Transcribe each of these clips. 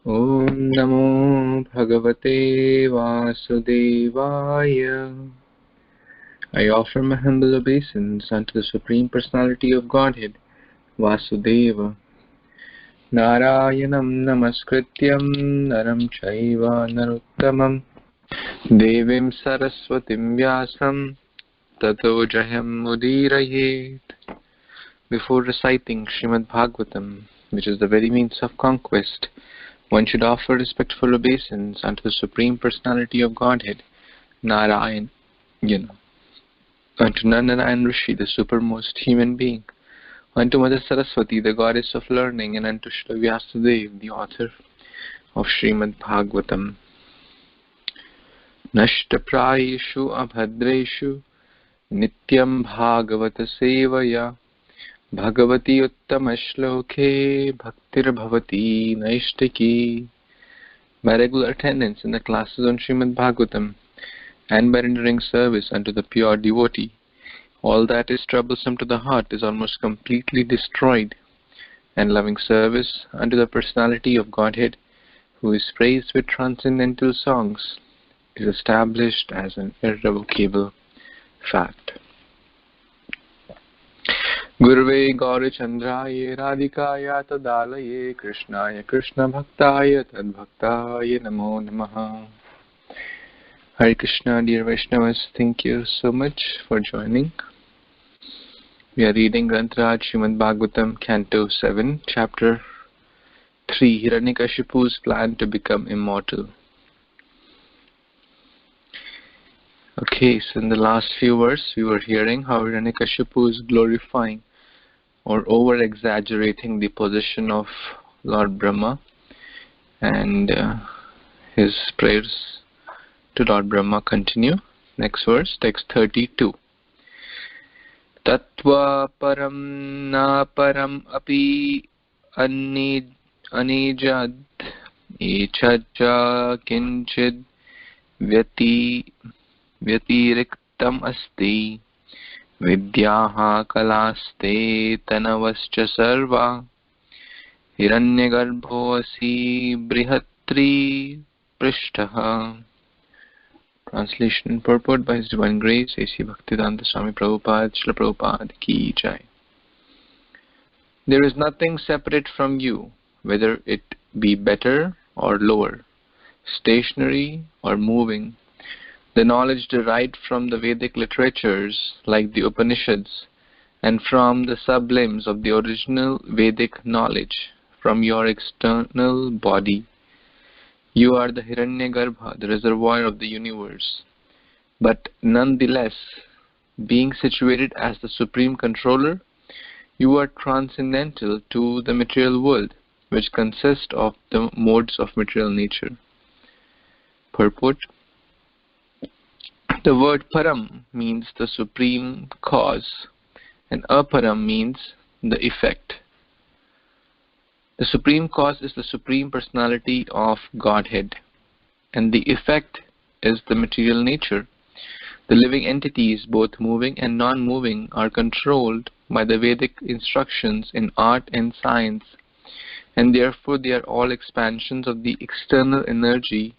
Om Namo Bhagavate Vasudevaya. I offer my humble obeisance unto the Supreme Personality of Godhead, Vasudeva. Narayanam Namaskrityam Naram Chaiva Narottamam Devim Saraswatim Vyasam Tato Jayam Mudirayet. Before reciting Srimad Bhagvatam, which is the very means of conquest, one should offer respectful obeisance unto the Supreme Personality of Godhead, Narayan, unto Narayan Rishi, the supermost human being, unto Mother Saraswati, the goddess of learning, and unto Srila Vyasadeva, the author of Srimad Bhagvatam. Nashtaprayeshu abhadreshu nityam bhagavata sevaya Bhagavati uttama shloke bhaktir bhavati naishtiki. By regular attendance in the classes on Srimad Bhagvatam and by rendering service unto the pure devotee, all that is troublesome to the heart is almost completely destroyed, and loving service unto the Personality of Godhead, who is praised with transcendental songs, is established as an irrevocable fact. Gurve Gauri Chandraye Radhikaya Tadalaye Krishnaya Krishna Bhaktaya Tadbhaktaya Namo Namaha. Hare Krishna, dear Vaishnavas, thank you so much for joining. We are reading Grantaraj Srimad Bhagvatam, Canto 7, Chapter 3, Hiranyakashipu's plan to become immortal. Okay, so in the last few verses we were hearing how Hiranyakashipu is glorifying or over-exaggerating the position of Lord Brahma, and his prayers to Lord Brahma continue. Next verse, text 32. Tattva param na param api anijad echacha kinchid व्यतिरिक्तम अस्ति विद्याः कलास्ते तनवश्च सर्वा हिरण्यगर्भोऽसि बृहत्रि पृष्ठः. Translation and purport by His Divine Grace A.C. Bhaktivedanta Swami Prabhupada, Srila Prabhupada Ki Jai. There is nothing separate from you, whether it be better or lower, stationary or moving. The knowledge derived from the Vedic literatures like the Upanishads and from the sublimes of the original Vedic knowledge from your external body. You are the Hiranyagarbha, the reservoir of the universe. But nonetheless, being situated as the Supreme Controller, you are transcendental to the material world, which consists of the modes of material nature. Purport. The word param means the supreme cause, and aparam means the effect. The supreme cause is the Supreme Personality of Godhead, and the effect is the material nature. The living entities, both moving and non-moving, are controlled by the Vedic instructions in art and science, and therefore they are all expansions of the external energy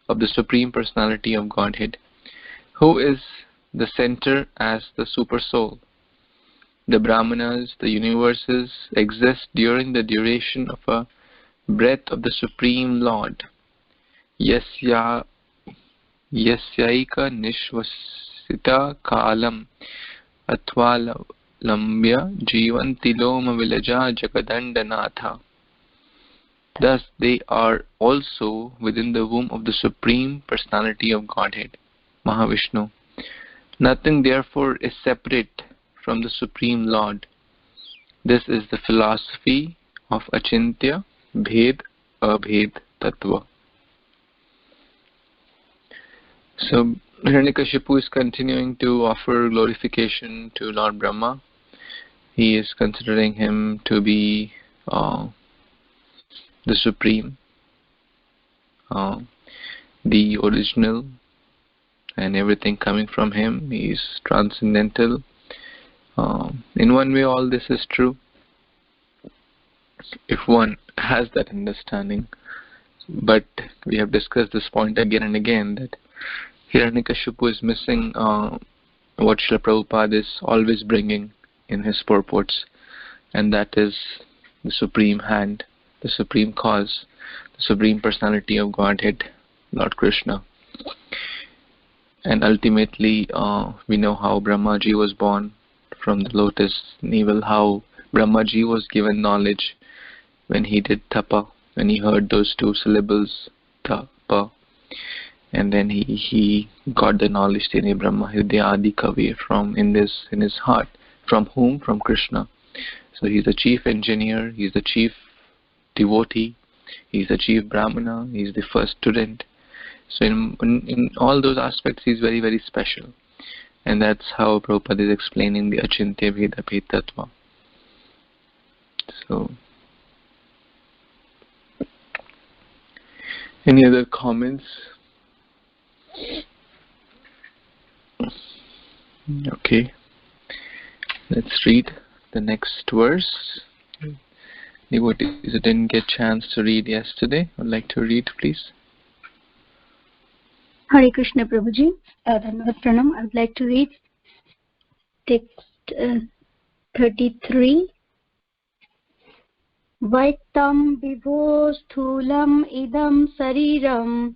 of the Supreme Personality of Godhead, who is the center as the Super Soul. The Brahmanas, the universes, exist during the duration of a breath of the Supreme Lord. Yasyaika nishvasita kalam atva lambya jivanti loma vilaja jagadandanatha. Thus they are also within the womb of the Supreme Personality of Godhead, Mahavishnu. Nothing therefore is separate from the Supreme Lord. This is the philosophy of Achintya Bhed Abhed Tattva. So Hiranyakashipu is continuing to offer glorification to Lord Brahma. He is considering him to be the Supreme, the original, and everything coming from him. He is transcendental. In one way, all this is true if one has that understanding. But we have discussed this point again and again, that Hiranyakashipu is missing what Srila Prabhupada is always bringing in his purports, and that is the supreme hand, the supreme cause, the supreme personality of Godhead, Lord Krishna. And ultimately, we know how Brahmaji was born from the lotus navel, how Brahmaji was given knowledge when he did tapa, when he heard those two syllables, tapa, and then he got the knowledge, Tene Brahma Hridaya Adi Kavir, from in his heart. From whom? From Krishna. So he's the chief engineer, he's the chief devotee, he's the chief Brahmana, he's the first student. So in all those aspects, he's very, very special. And that's how Prabhupada is explaining the Achintya Veda Bhedatva. So, any other comments? Okay. Let's read the next verse. Devotees who didn't get a chance to read yesterday, would like to read, please. Hare Krishna Prabhuji, Dhanavad Pranam. I would like to read text 33. Vaiktam vibho sthulam idam sariram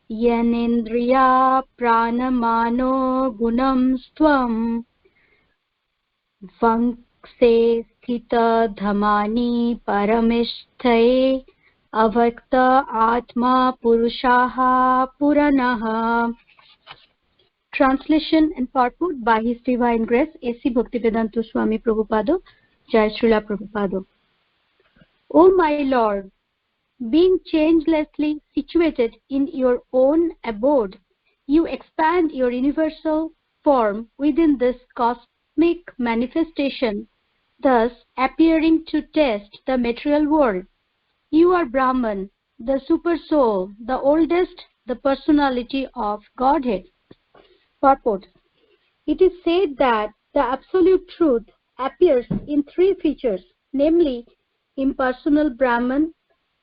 yanendriya pranamano gunam stvam vankse sthita dhamani paramishthai avakta atma purushaha puranaha. Translation and purport by His Divine Grace A.C. Bhaktivedanta Swami Prabhupada, Jai Srila Prabhupada. O my Lord, being changelessly situated in your own abode, you expand your universal form within this cosmic manifestation, thus appearing to test the material world. You are Brahman, the super soul, the oldest, the personality of Godhead. Purport. It is said that the absolute truth appears in three features, namely impersonal Brahman,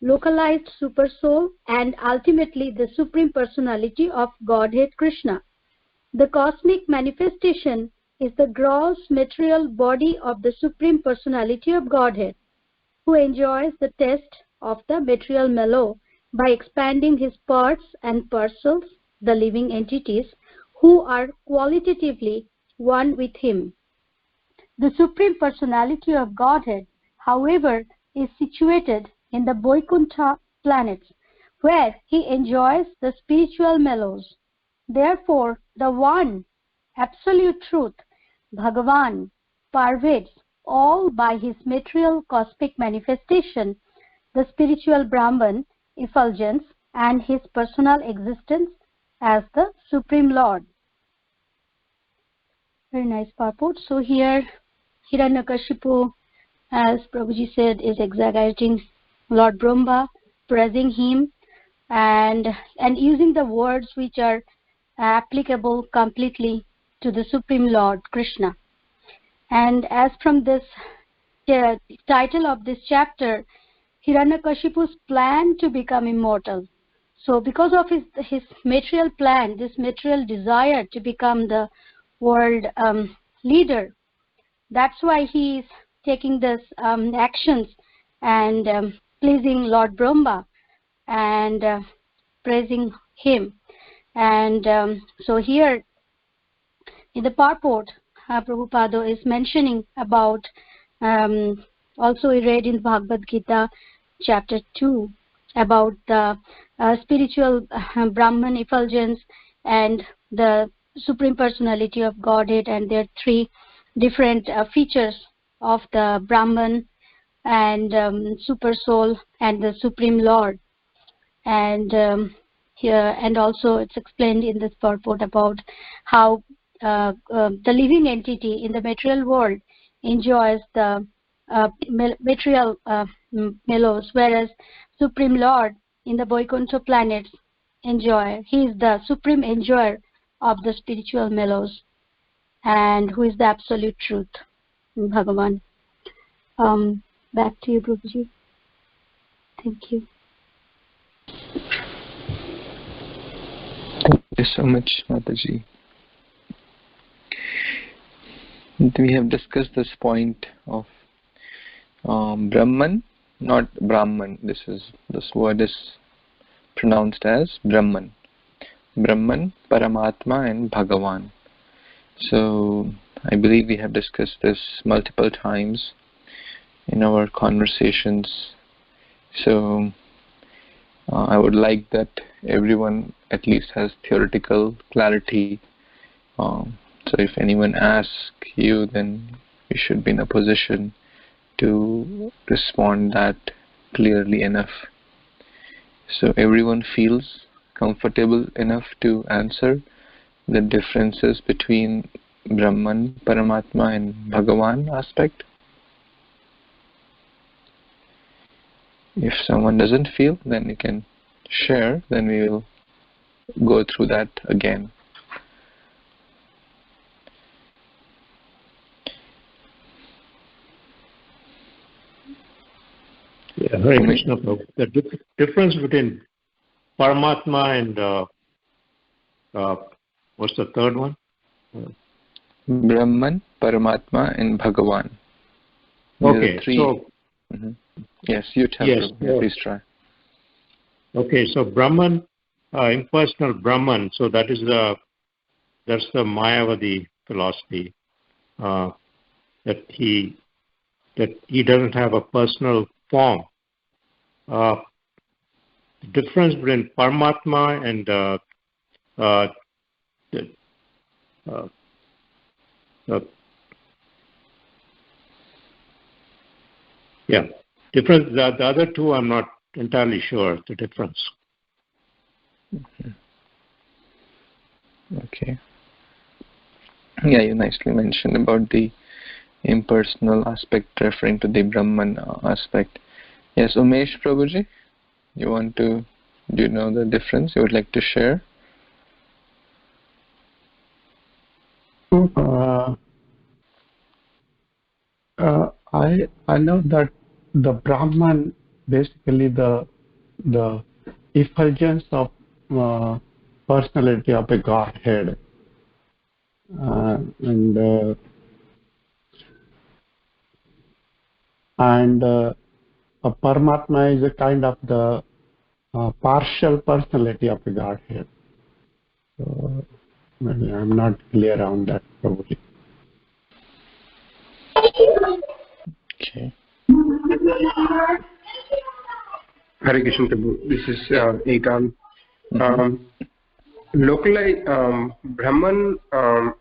localized super soul, and ultimately the supreme personality of Godhead Krishna. The cosmic manifestation is the gross material body of the supreme personality of Godhead, who enjoys the test of the material mellow by expanding his parts and parcels, the living entities, who are qualitatively one with him. The Supreme Personality of Godhead, however, is situated in the Vaikuntha planets, where he enjoys the spiritual mellows. Therefore, the one absolute truth, Bhagawan, pervades all by his material cosmic manifestation, the spiritual Brahman effulgence, and his personal existence as the Supreme Lord. Very nice purport. So here Hiranyakashipu, as Prabhuji said, is exaggerating Lord Brahma, praising him, and using the words which are applicable completely to the Supreme Lord Krishna. And as from this title of this chapter, Hiranyakashipu's plan to become immortal. So because of his material plan, this material desire to become the world leader, that's why he is taking this actions and pleasing Lord Brahma and praising him. And so here in the purport, Prabhupada is mentioning about, also we read in Bhagavad Gita chapter 2 about the spiritual Brahman effulgence and the Supreme Personality of Godhead, and their three different features of the Brahman and Super Soul and the Supreme Lord. And here, and also it's explained in this purport about how the living entity in the material world enjoys the material mellows, whereas Supreme Lord in the Vaikuntha planets enjoy. He is the supreme enjoyer of the spiritual mellows, and who is the absolute truth, Bhagavan. Back to you, Prabhuji. Thank you. you so much, Mataji. We have discussed this point of Brahman, not Brahman. This word is pronounced as Brahman. Brahman, Paramatma, and Bhagawan. So I believe we have discussed this multiple times in our conversations. So I would like that everyone at least has theoretical clarity. So if anyone asks you, then you should be in a position to respond that clearly enough. So everyone feels comfortable enough to answer the differences between Brahman, Paramatma, and Bhagawan aspect. If someone doesn't feel, then you can share, then we will go through that again. Yeah, Hare Krishna Prabhu. The difference between Paramatma and what's the third one? Brahman, Paramatma, and Bhagawan. Okay, three. so yes, you tell. Yes, Please try. Okay, so Brahman, impersonal Brahman. So that's the Mayavadi philosophy, that he doesn't have a personal form. The difference between Paramatma and difference. The other two, I'm not entirely sure the difference. Okay. Yeah, you nicely mentioned about the impersonal aspect referring to the Brahman aspect. Yes, Umesh Prabhuji, do you know the difference you would like to share? I know that the Brahman, basically the effulgence of personality of a Godhead, and a Paramatma is a kind of the partial personality of a Godhead. So maybe I'm not clear on that probably. Okay. Hare Krishna Prabhu. This is Ekant. Localized Brahman, from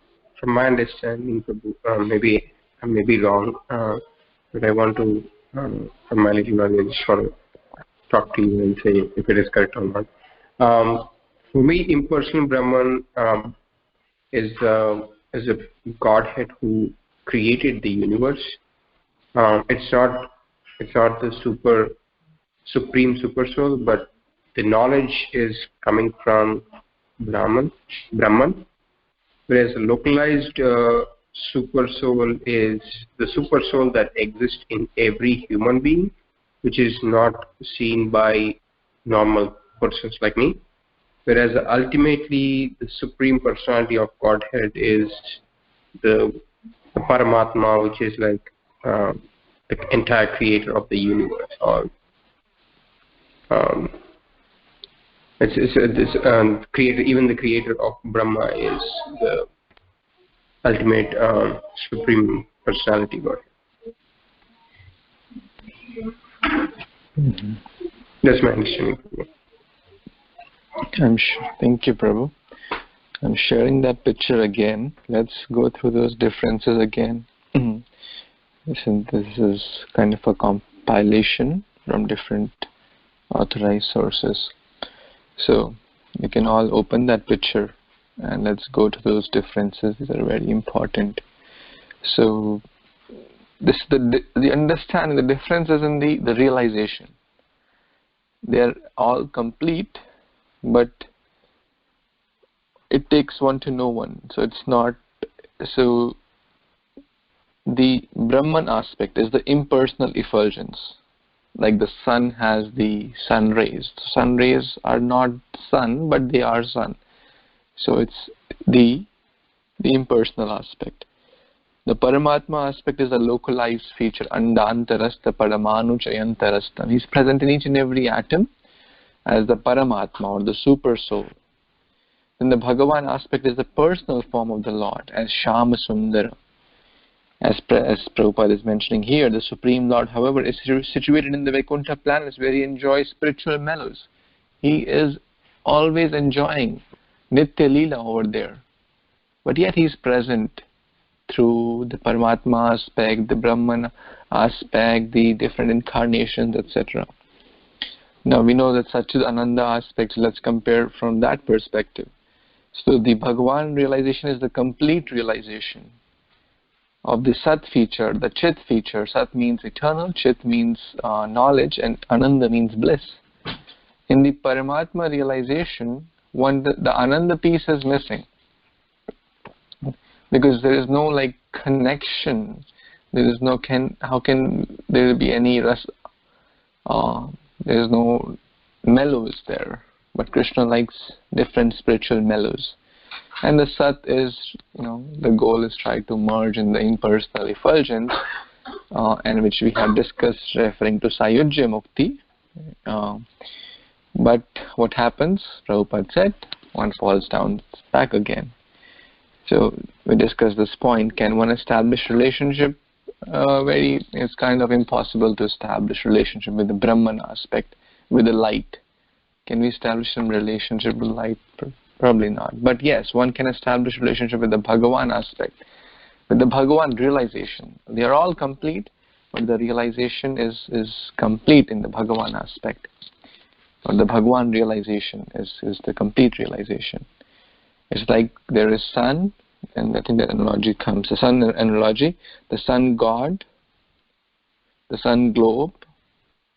my understanding, Prabhu, maybe I may be wrong, but I want to, from my little knowledge, want to talk to you and say if it is correct or not. For me, impersonal Brahman is a Godhead who created the universe. It's not the supreme super soul, but the knowledge is coming from Brahman. Whereas a localized super soul is the super soul that exists in every human being, which is not seen by normal persons like me. Whereas ultimately the supreme personality of Godhead is the Paramatma, which is like the entire creator of the universe. Or creator, even the creator of Brahma is the ultimate supreme personality God. That's my understanding. Thank you, Prabhu. I'm sharing that picture again. Let's go through those differences again. This is kind of a compilation from different authorized sources. So you can all open that picture and let's go to those differences. These are very important. So this is the understanding, the differences in the realization. They're all complete, but it takes one to know one. So it's not so. The Brahman aspect is the impersonal effulgence. Like the sun has the sun rays. Sun rays are not sun, but they are sun. So it's the impersonal aspect. The Paramatma aspect is a localized feature. Andantarasta paramanu chayantarastam. He's present in each and every atom as the Paramatma or the super soul. Then the Bhagavan aspect is the personal form of the Lord as Shama Sundara. As Prabhupada is mentioning here, the Supreme Lord, however, is situated in the Vaikuntha planets where he enjoys spiritual mellows. He is always enjoying Nitya Leela over there. But yet he is present through the Paramatma aspect, the Brahman aspect, the different incarnations, etc. Now we know that Satchid Ananda aspects, let's compare from that perspective. So the Bhagavan realization is the complete realization of the Sat feature, the Chit feature. Sat means eternal, Chit means knowledge, and Ananda means bliss. In the Paramatma realization, the Ananda piece is missing. Because there is no like connection, there is no how can there be any there is no mellows there, but Krishna likes different spiritual mellows. And the Sat is, the goal is try to merge in the impersonal effulgence, and which we have discussed referring to Sayujya Mukti. But what happens, Prabhupada said, one falls down back again. So we discussed this point. Can one establish relationship? It's kind of impossible to establish relationship with the Brahman aspect, with the light. Can we establish some relationship with light? Probably not. But yes, one can establish relationship with the Bhagavan aspect, with the Bhagavan realization. They are all complete, but the realization is complete in the Bhagavan aspect. Or the Bhagavan realization is the complete realization. It's like there is sun, and I think that analogy comes. The sun analogy, the sun god, the sun globe,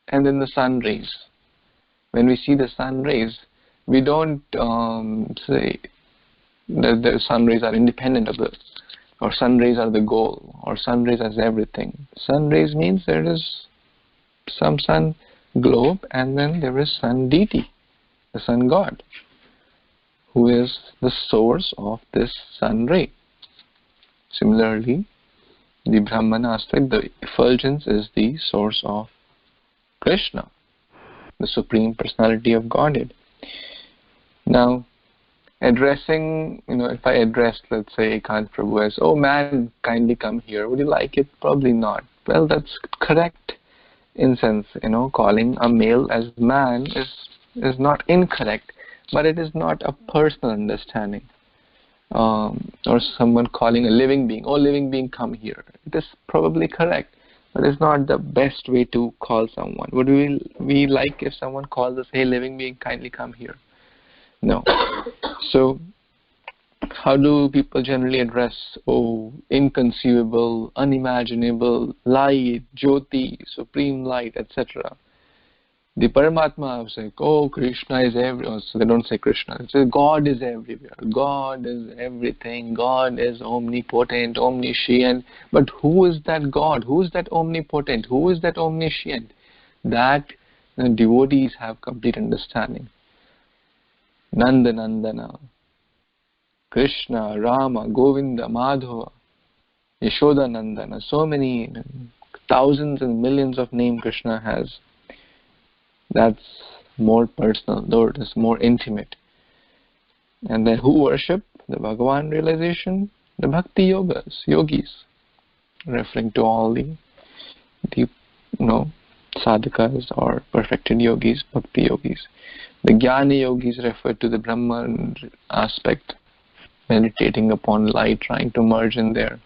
and then the sun rays. When we see the sun rays, we don't say that the sun rays are independent of the, or sun rays are the goal, or sun rays as everything. Sun rays means there is some sun globe, and then there is sun deity, the sun god, who is the source of this sun ray. Similarly, the Brahman aspect, the effulgence, is the source of Krishna, the Supreme Personality of Godhead. Now, addressing, if I address, let's say, Ekant Prabhu as, oh man, kindly come here, would you like it? Probably not. Well, that's correct in sense, calling a male as man is not incorrect. But it is not a personal understanding. Or someone calling a living being, oh living being, come here. It is probably correct, but it's not the best way to call someone. Would we like if someone calls us, hey living being, kindly come here? No. So how do people generally address, oh inconceivable, unimaginable, light, Jyoti, supreme light, etc.? The Paramatma is like, oh, Krishna is everywhere. So they don't say Krishna. They say God is everywhere. God is everything. God is omnipotent, omniscient. But who is that God? Who is that omnipotent? Who is that omniscient? That devotees have complete understanding. Nanda Nandana, Krishna, Rama, Govinda, Madhava, Yashoda Nandana. So many, thousands and millions of names Krishna has. That's more personal, though it is more intimate. And then who worship the Bhagavan realization? The Bhakti yogis, referring to all the sadhakas or perfected yogis, Bhakti yogis. The Jnana yogis refer to the Brahman aspect, meditating upon light, trying to merge in there.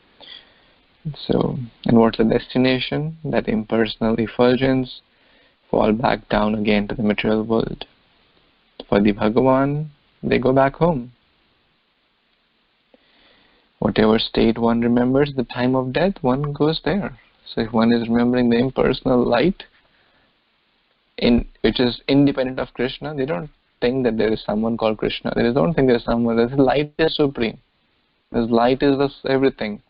So, and what's the destination? That impersonal effulgence, fall back down again to the material world. For the Bhagavan, they go back home. Whatever state one remembers, the time of death, one goes there. So if one is remembering the impersonal light, which is independent of Krishna, they don't think that there is someone called Krishna. They don't think there is someone. This light is supreme. This light is everything.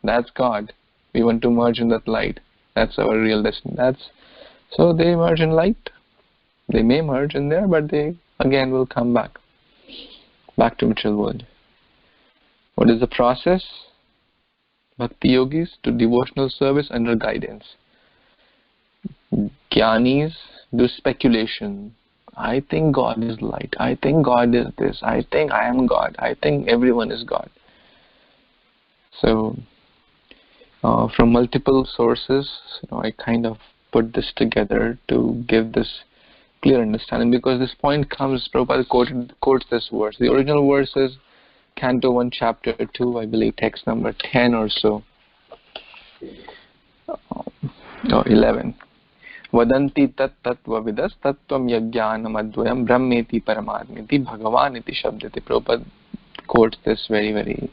That's God. We want to merge in that light. That's our real destiny. So they merge in light. They may merge in there, but they again will come back. back to material world. What is the process? Bhakti yogis to devotional service under guidance. Jnanis do speculation. I think God is light. I think God is this. I think I am God. I think everyone is God. So, from multiple sources, I kind of put this together to give this clear understanding, because this point comes, Prabhupada quotes this verse. The original verse is Canto 1, Chapter 2, I believe, text number 10 or so. 11. Vadanti tat tattva vidas tattvam yajnanam advayam brahmeti paramatmeti bhagavan iti shabdati. Prabhupada quotes this very, very.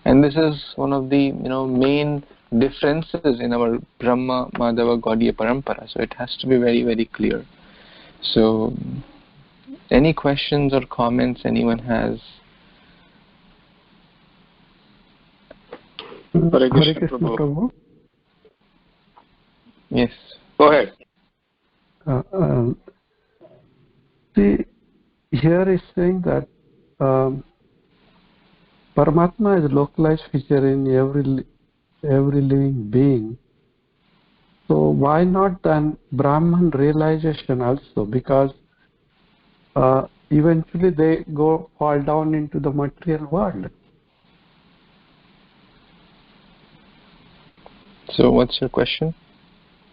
And this is one of the main differences in our Brahma Madhava Gaudiya Parampara. So it has to be very, very clear. So, any questions or comments anyone has? Hare Krishna, Prabhu. Yes. Go ahead. See, here is saying that Paramatma is a localized feature in every living being. So why not then Brahman realization also? Because eventually they fall down into the material world. So what's your question?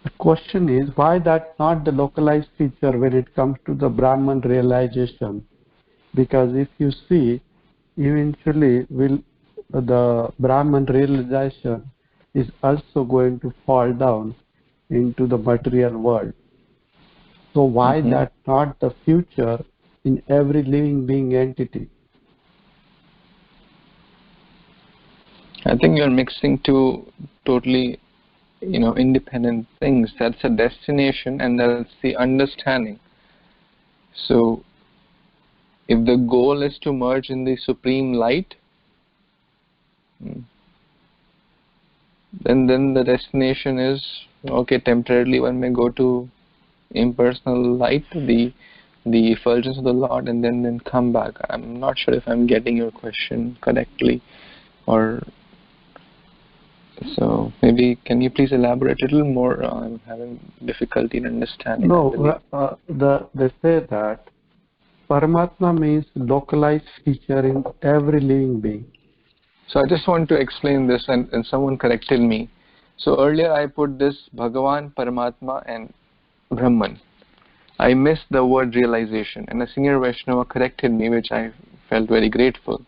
The question is, why that not the localized feature when it comes to the Brahman realization? Because if you see, eventually the Brahman realization is also going to fall down into the material world. So why that not the future in every living being entity? I think you're mixing two totally independent things. That's a destination and that's the understanding. So if the goal is to merge in the supreme light, then the destination is, okay, temporarily one may go to impersonal light, the effulgence of the Lord, and then come back. I'm not sure if I'm getting your question correctly, or so maybe can you please elaborate a little more? I'm having difficulty in understanding. No, they say that Paramatma means localized feature in every living being. So I just want to explain this, and someone corrected me. So earlier I put this Bhagawan, Paramatma and Brahman. I missed the word realization, and a senior Vaishnava corrected me, which I felt very grateful.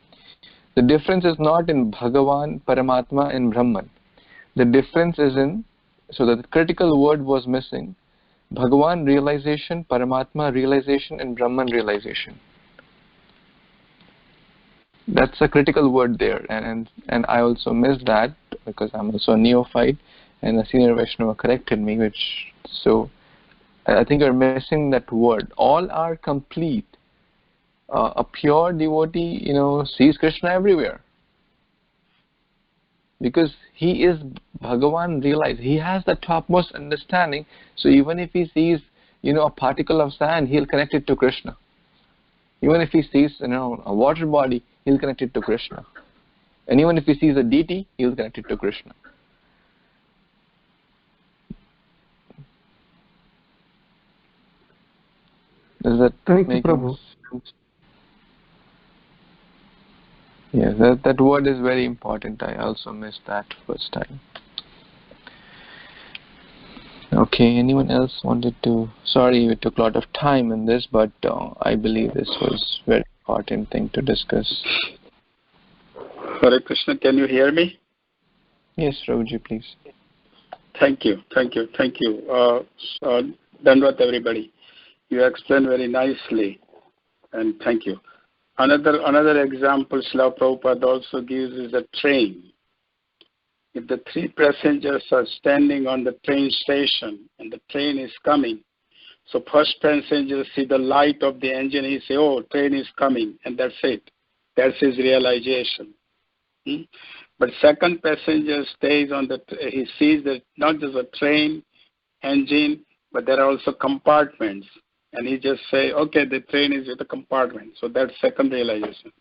The difference is not in Bhagavan, Paramatma and Brahman. The difference is in, so the critical word was missing, Bhagavan realization, Paramatma realization and Brahman realization. That's a critical word there, and I also missed that because I'm also a neophyte, and a senior Vaishnava corrected me, so I think you're missing that word. All are complete. A pure devotee, sees Krishna everywhere, because he is Bhagavan realized. He has the topmost understanding. So even if he sees, a particle of sand, he'll connect it to Krishna. Even if he sees, a water body, he'll connect it to Krishna. And even if he sees a deity, he'll connect it to Krishna. Does that Thank you, make Prabhu. sense? Yes, that word is very important. I also missed that first time. Okay, anyone else wanted to? Sorry, we took a lot of time in this, but I believe this was a very important thing to discuss. Hare Krishna, can you hear me? Yes, Prabhuji, please. Thank you. Dandavat, everybody. You explained very nicely, and thank you. Another example Srila Prabhupada also gives is a train. If the three passengers are standing on the train station and the train is coming, so first passenger see the light of the engine, he say, oh, train is coming, and that's it. That's his realization. But second passenger stays he sees that not just a train, engine, but there are also compartments. And he just say, okay, the train is with the compartment. So that's second realization.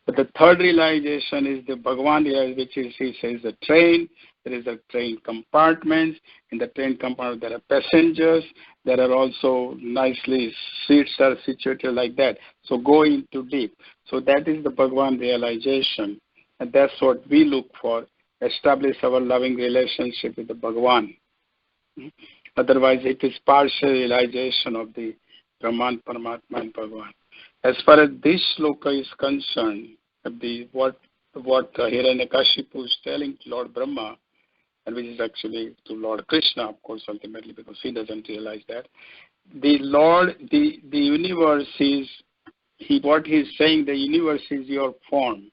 But the third realization is the Bhagavan realization, which is, he says, the train, there is a train compartments. In the train compartment, there are passengers. There are also nicely seats are situated like that. So go into deep. So that is the Bhagavan realization. And that's what we look for, establish our loving relationship with the Bhagavan. Otherwise, it is partial realization of the Brahman, Paramatma, and Bhagavan. As far as this shloka is concerned, what Hiranyakashipu is telling to Lord Brahma, and which is actually to Lord Krishna, of course, ultimately, because he doesn't realize that. The Lord, the universe is, what he's saying, the universe is your form.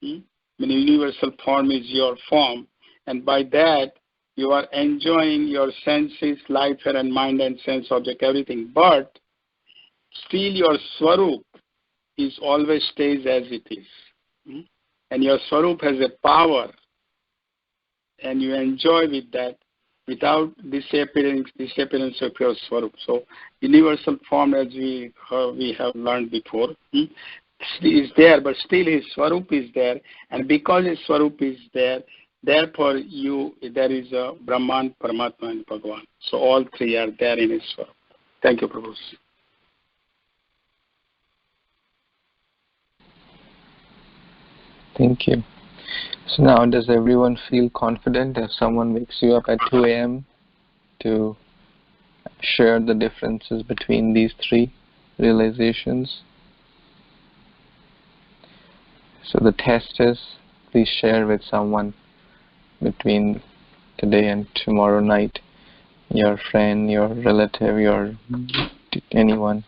The universal form is your form, and by that, you are enjoying your senses, life, and mind, and sense object, everything. But still your Swarup is always stays as it is. And your Swarup has a power, and you enjoy with that without disappearance of your Swarup. So universal form, as we have learned before, is there, but still his Swarup is there. And because his Swarup is there, therefore there is a Brahman, Paramatma, and Bhagavan. So all three are there in his Swarup. Thank you, Prabhu. Thank you. So now, does everyone feel confident if someone wakes you up at 2 a.m. to share the differences between these three realizations? So the test is, please share with someone between today and tomorrow night, your friend, your relative, anyone.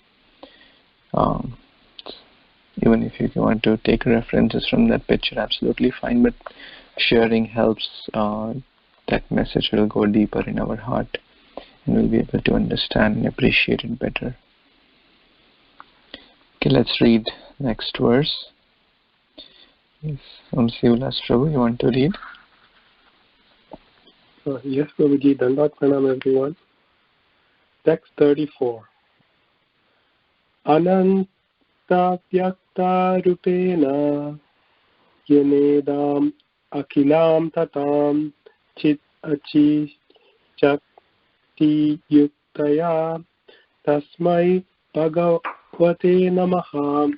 Even if you want to take references from that picture, absolutely fine, but sharing helps. That message will go deeper in our heart, and we'll be able to understand and appreciate it better. Okay, let's read next verse. Yes, Sivalas Prabhu, you want to read? Yes, Prabhuji. Dandat Pranam, everyone. Text 34. Ananta Vyakta Rupena Yanedam Akilam Tatam Chit Achi Chakti Yuktaya Tasmai Bhagavate Namaha.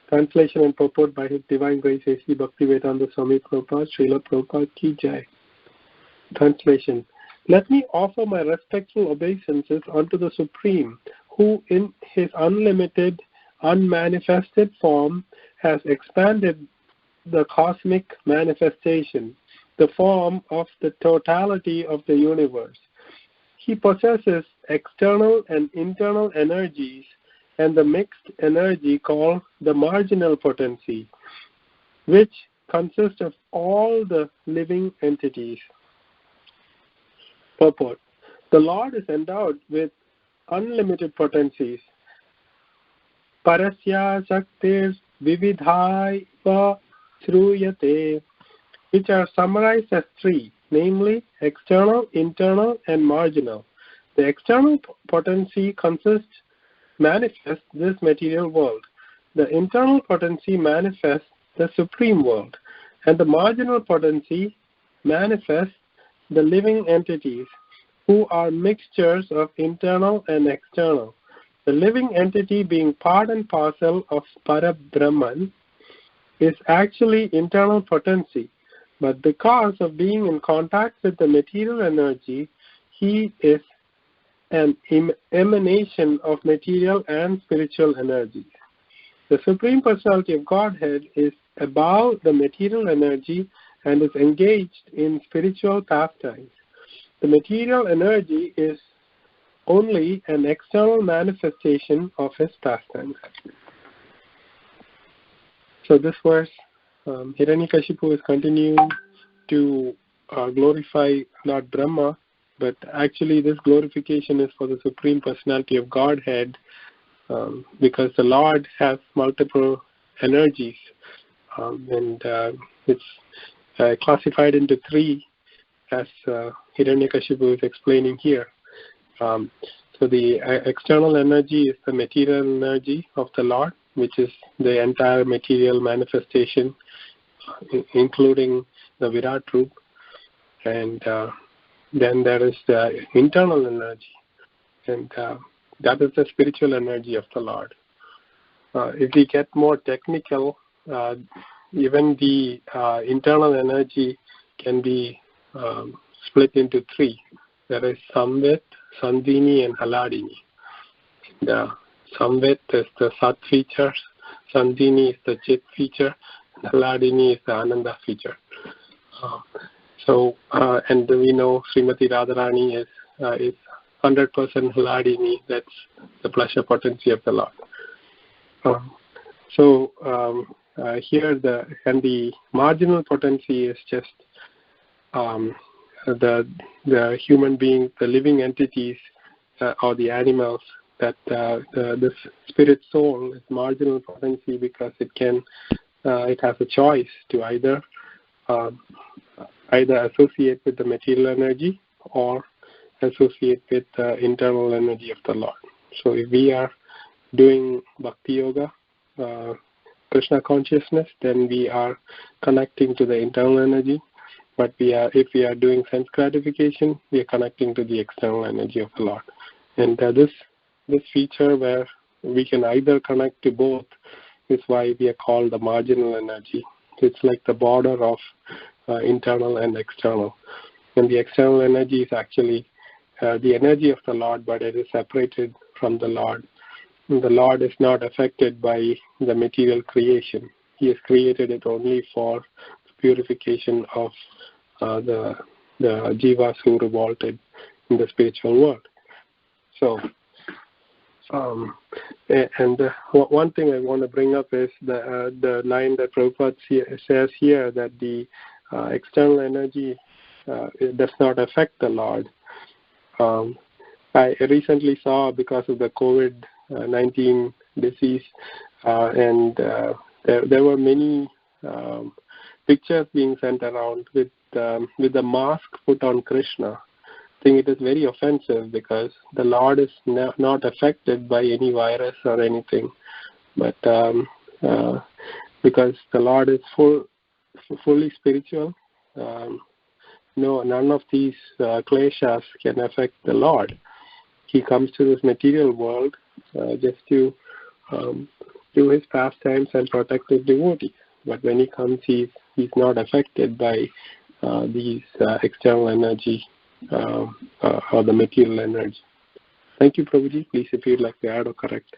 Translation and purport by His Divine Grace A.C. Bhaktivedanta Swami Prabhupada, Srila Prabhupada Ki Jai. Translation. Let me offer my respectful obeisances unto the Supreme, who in His unlimited, unmanifested form has expanded the cosmic manifestation, the form of the totality of the universe. He possesses external and internal energies and the mixed energy called the marginal potency, which consists of all the living entities. Purport. The Lord is endowed with unlimited potencies. Parasya Shaktir Vividhaiva Sruyate, which are summarized as three, namely external, internal, and marginal. The external potency manifests this material world. The internal potency manifests the supreme world, and the marginal potency manifests the living entities, who are mixtures of internal and external. The living entity, being part and parcel of Parabrahman, is actually internal potency, but because of being in contact with the material energy, he is an emanation of material and spiritual energy. The Supreme Personality of Godhead is above the material energy and is engaged in spiritual pastimes. The material energy is only an external manifestation of his pastimes. So this verse, Hiranyakashipu is continuing to glorify Lord Brahma, but actually this glorification is for the Supreme Personality of Godhead, because the Lord has multiple energies, and it's classified into three, as Hiranyakashipu is explaining here. So the external energy is the material energy of the Lord, which is the entire material manifestation, including the Virat Roop. And then there is the internal energy, and that is the spiritual energy of the Lord. If we get more technical, even the internal energy can be split into three. There is Samvit, Sandhini, and Haladini. The Samvit is the Sat feature, Sandhini is the Chit feature, and Haladini is the Ananda feature. And we know Srimati Radharani is 100% Haladini. That's the pleasure potency of the Lord. Here the marginal potency is just the human beings, the living entities, or the animals. That the spirit soul is marginal potency because it has a choice to either associate with the material energy or associate with the internal energy of the Lord. So if we are doing Bhakti Yoga, Krishna consciousness, then we are connecting to the internal energy. But if we are doing sense gratification, we are connecting to the external energy of the Lord. And this feature where we can either connect to both is why we are called the marginal energy. It's like the border of internal and external. And the external energy is actually the energy of the Lord, but it is separated from the Lord. And the Lord is not affected by the material creation. He has created it only for purification of the jivas who revolted in the spiritual world. So, one thing I want to bring up is the line that Prabhupada says here, that the external energy does not affect the Lord. I recently saw, because of the COVID-19 disease, and there were many pictures being sent around with the mask put on Krishna. I think it is very offensive because the Lord is not affected by any virus or anything, but because the Lord is fully spiritual, none of these kleshas can affect the Lord. He comes to this material world just to do his pastimes and protect his devotees. But when he comes, he's not affected by these external energy or the material energy. Thank you, Prabhuji. Please, if you'd like to add or correct.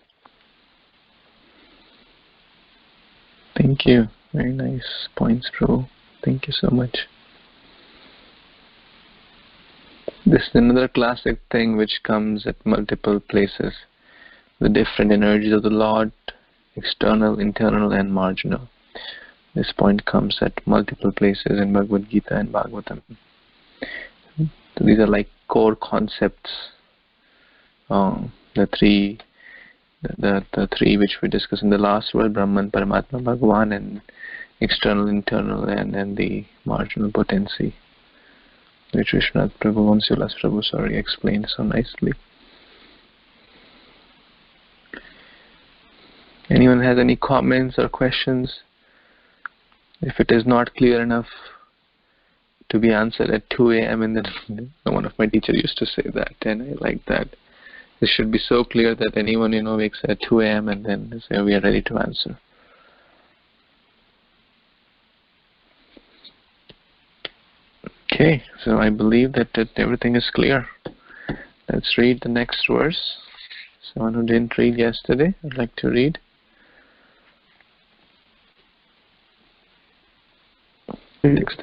Thank you. Very nice points, Prabhu. Thank you so much. This is another classic thing which comes at multiple places. The different energies of the Lord, external, internal, and marginal. This point comes at multiple places in Bhagavad Gita and Bhagavatam. So these are like core concepts. The three which we discussed in the last word: Brahman, Paramatma, Bhagawan, and external, internal, and the marginal potency, which Vishwanath Prabhu, Vansilas Prabhu, explained so nicely. Anyone has any comments or questions? If it is not clear enough to be answered at 2 a.m. and then one of my teachers used to say that, and I like that. This should be so clear that anyone wakes at 2 a.m. and then they say we are ready to answer. Okay, so I believe that everything is clear. Let's read the next verse. Someone who didn't read yesterday, I'd like to read.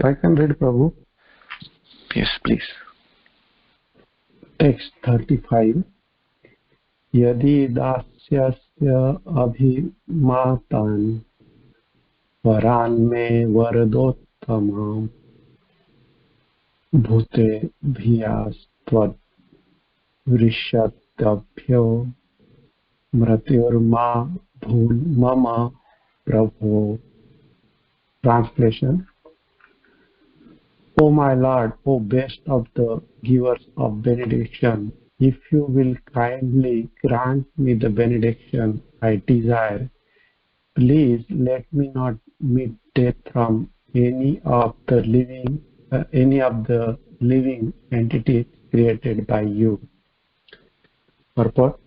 I can read, Prabhu. Yes, please. Text 35. Yadi dasyasya abhimatan varan me vardottamam bhute bhyastvad vrishatabhyo mratyurma bhul mama prabho. Translation. O my Lord, O best of the givers of benediction, if you will kindly grant me the benediction I desire, please let me not meet death from any of the living entities created by you. Purport: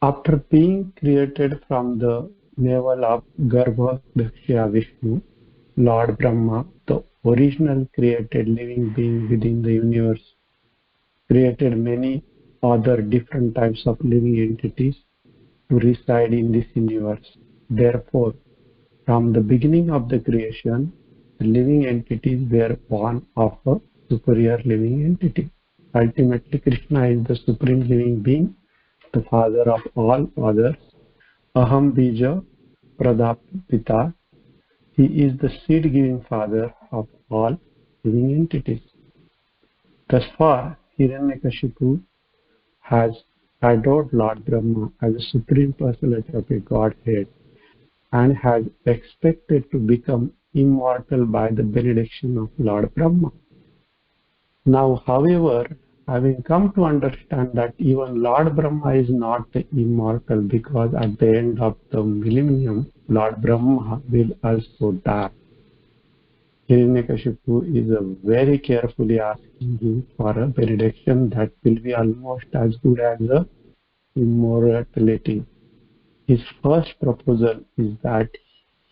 after being created from the navel of Garbha Dakshya Vishnu, Lord Brahma, the original created living being within the universe, created many other different types of living entities to reside in this universe. Therefore, from the beginning of the creation, the living entities were born of a superior living entity. Ultimately, Krishna is the supreme living being, the father of all others. Aham Bija Pradapita. He is the seed-giving father of all living entities. Thus far, Hiranyakashipu has adored Lord Brahma as a supreme personality of a Godhead and has expected to become immortal by the benediction of Lord Brahma. Now, however, having come to understand that even Lord Brahma is not immortal, because at the end of the millennium, Lord Brahma will also die. Hiranyakashipu is very carefully asking him for a benediction that will be almost as good as a immortality. His first proposal is that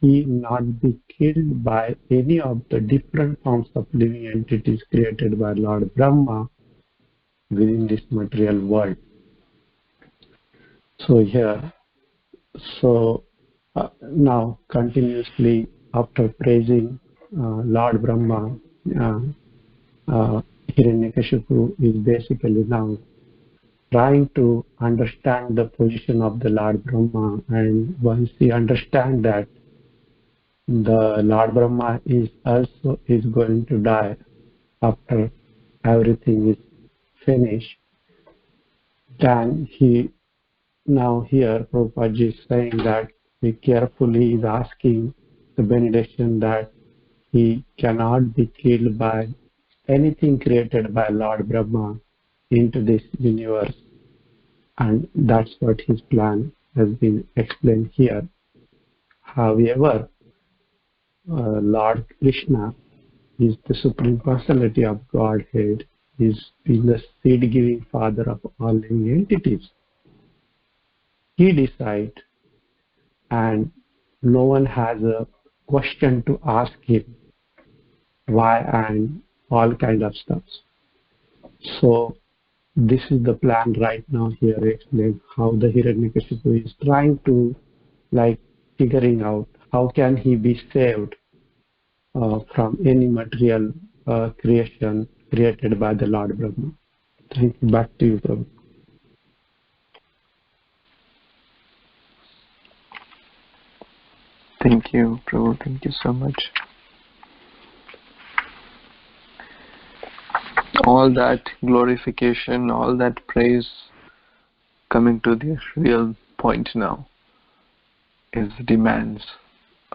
he not be killed by any of the different forms of living entities created by Lord Brahma within this material world. So here, now continuously after praising Lord Brahma, Hiranyakashipu is basically now trying to understand the position of the Lord Brahma, and once he understands that the Lord Brahma is going to die after everything is finished, then he now here Prabhupada is saying that he carefully is asking the benediction that he cannot be killed by anything created by Lord Brahma into this universe, and that's what his plan has been explained here. However, Lord Krishna is the supreme personality of Godhead, is the seed-giving father of all living entities. He decides, and no one has a question to ask him why and all kind of stuff. So this is the plan right now. Here explain how the Hiranyakashipu is trying to figuring out how can he be saved from any material creation created by the Lord Brahma. Thank you. Back to you, Prabhu. Thank you, Prabhu. Thank you so much. All that glorification, all that praise, coming to the real point now is demands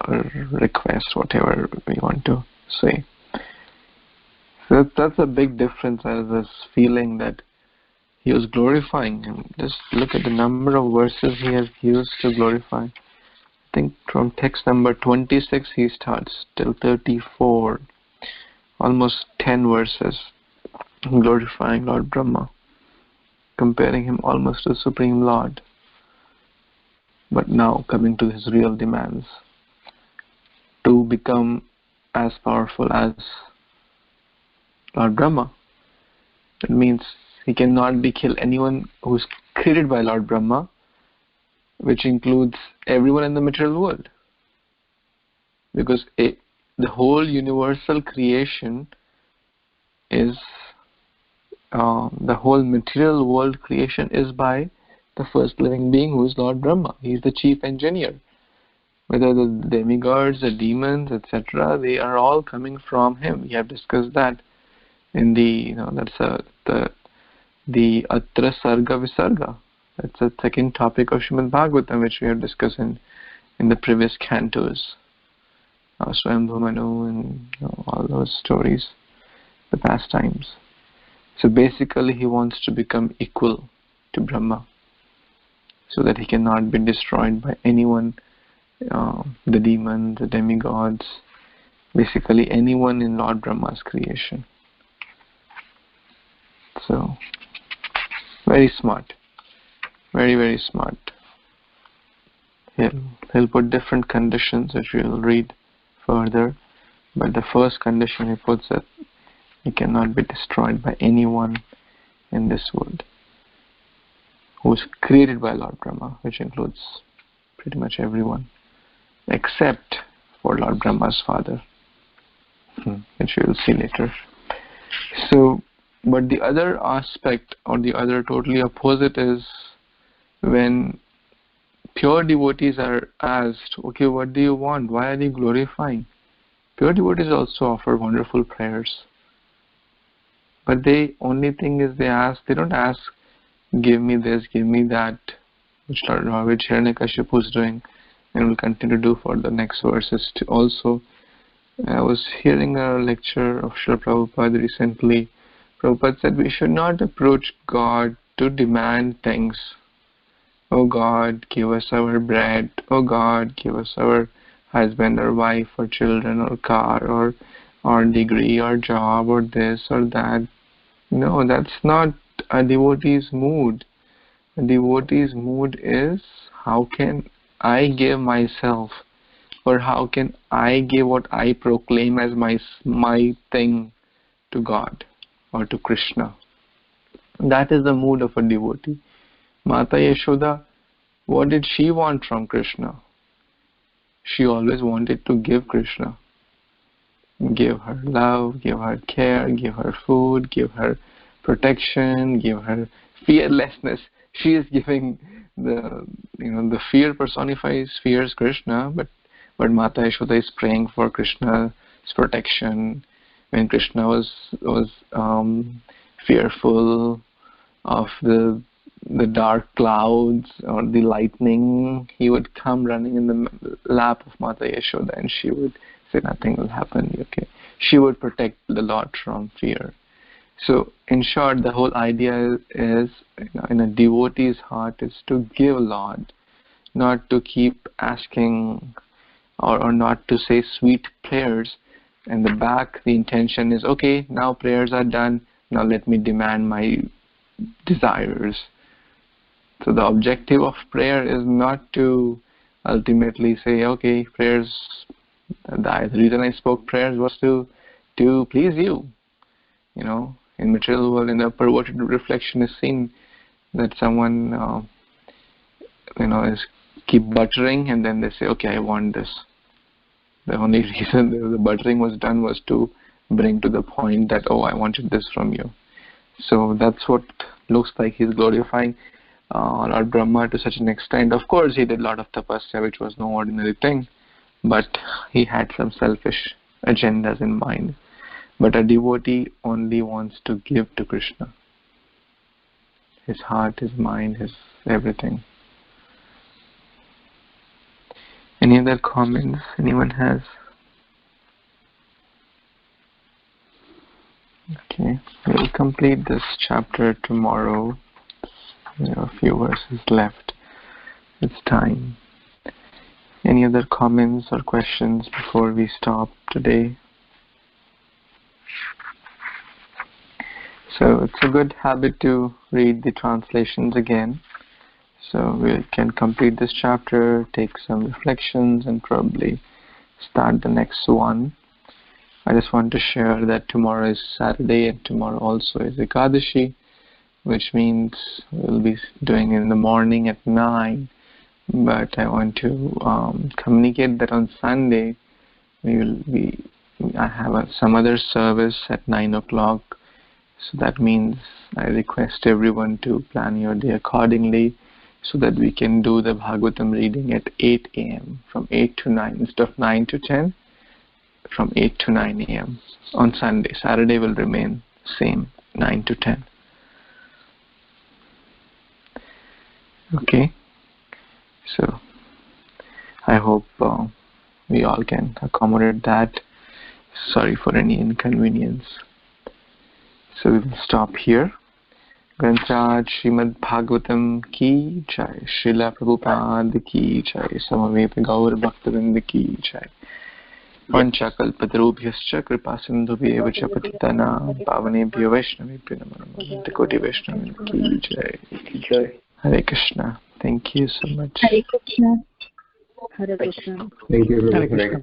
or requests, whatever we want to say. So that's a big difference. As this feeling that he was glorifying him. Just look at the number of verses he has used to glorify. I think from text number 26 he starts till 34, almost 10 verses glorifying Lord Brahma, comparing him almost to the Supreme Lord. But now coming to his real demands, to become as powerful as Lord Brahma. That means he cannot be killed. Anyone who is created by Lord Brahma, which includes everyone in the material world. Because the whole universal creation is, the whole material world creation is by the first living being, who is Lord Brahma. He is the chief engineer. Whether the demigods, the demons, etc., they are all coming from him. We have discussed that in the Atra Sarga Visarga. That's the second topic of Srimad Bhagvatam, which we have discussed in the previous cantos. Swayambhu Manu and all those stories, the pastimes. So basically he wants to become equal to Brahma, so that he cannot be destroyed by anyone, the demons, the demigods, basically anyone in Lord Brahma's creation. So very smart, very, very smart. He'll put different conditions which we'll read further, but the first condition he puts that he cannot be destroyed by anyone in this world who is created by Lord Brahma, which includes pretty much everyone except for Lord Brahma's father, which we will see later. So, but the other aspect, or the other totally opposite, is when pure devotees are asked, okay, what do you want? Why are you glorifying? Pure devotees also offer wonderful prayers. But the only thing is they don't ask, give me this, give me that, which Hiranyakashipu is doing and will continue to do for the next verses too. Also, I was hearing a lecture of Srila Prabhupada recently. Prabhupada said we should not approach God to demand things. Oh God, give us our bread. Oh God, give us our husband or wife or children or car or degree or job or this or that. No, that's not a devotee's mood. A devotee's mood is, how can I give myself, or how can I give what I proclaim as my thing to God or to Krishna. That is the mood of a devotee. Mata Yashoda, what did she want from Krishna? She always wanted to give Krishna. Give her love, give her care, give her food, give her protection, give her fearlessness. She is giving the fear personifies fears Krishna, but Mata Yashoda is praying for Krishna's protection. When Krishna was fearful of the dark clouds or the lightning, he would come running in the lap of Mata Yashoda, and she would say nothing will happen. Okay, she would protect the Lord from fear. So, in short, the whole idea is, in a devotee's heart, is to give Lord, not to keep asking or not to say sweet prayers. And the back, the intention is, okay, now prayers are done, now let me demand my desires. So the objective of prayer is not to ultimately say, okay, prayers, the reason I spoke prayers was to please you. In material world, in a perverted reflection is seen that someone, is keep buttering, and then they say, okay, I want this. The only reason the buttering was done was to bring to the point that, oh, I wanted this from you. So that's what looks like he's glorifying Lord Brahma to such an extent. Of course, he did a lot of tapasya, which was no ordinary thing, but he had some selfish agendas in mind. But a devotee only wants to give to Krishna. His heart, his mind, his everything. Any other comments anyone has? Okay, we'll complete this chapter tomorrow. There are a few verses left. It's time. Any other comments or questions before we stop today? So it's a good habit to read the translations again. So we can complete this chapter, take some reflections, and probably start the next one. I just want to share that tomorrow is Saturday, and tomorrow also is Ekadashi, which means we'll be doing it in the morning at 9. But I want to communicate that on Sunday I have some other service at 9 o'clock. So that means I request everyone to plan your day accordingly, so that we can do the Bhagavatam reading at 8 a.m. from 8 to 9 instead of 9 to 10, from 8 to 9 a.m. on Sunday. Saturday will remain same, 9 to 10. Okay, so I hope we all can accommodate that. Sorry for any inconvenience. So we will stop here. Grantraj Srimad Bhagvatam ki jai, Srila Prabhupada ki jai, Samaveta Gaur Bhaktavinda ki jai. Panchakalpatarubhyascha kripa sindhubhyeva cha patitanam pavanebhyo vaishnavebhyo namo namo. Dekoti Vaishnav ki jai. Hare Krishna. Thank you so much. Hare Krishna. Hare Krishna. Thank you. Hare Krishna.